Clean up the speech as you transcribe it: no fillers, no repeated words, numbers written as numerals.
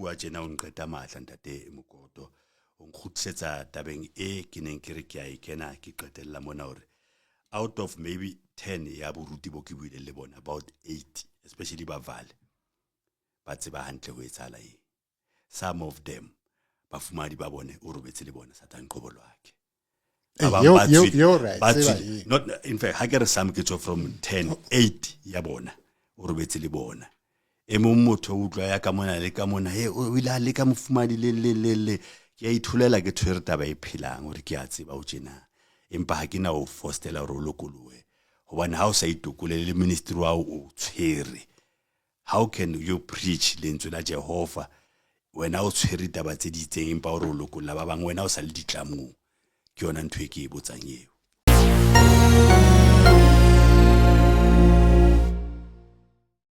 bua tjena o nqeta mahla ntate Mokoto o nkgutlisetsa tabeng e ke neng ke re ke a ikena ke qetella mona hore out of maybe 10 ya boruti bo ke buile le bona about 8 especially bavale ba tseba hantle ho etsala eng some of them bafumadi ba bone o robetse le bona Satan Qobo lwakhe you're right. Not in fact ha ke re some ke from 10 8 ya bona o robetse le bona e mong motho o utlwa ya ka mona le ka mona o ile le ka mofumadi le ke a ithulela ke tshwere taba e phelang hore ke a tseba o tjena empa ha ke na o fostela hore o lokolohe hobane ha o sa itokole le ministry wa o tshwere how can you preach lentswe la Jehova wena o tshwere taba tse di itseng empa o re o lokolla ba bang wena o sa le ditlamong ke yona ntwe ke e botsang eo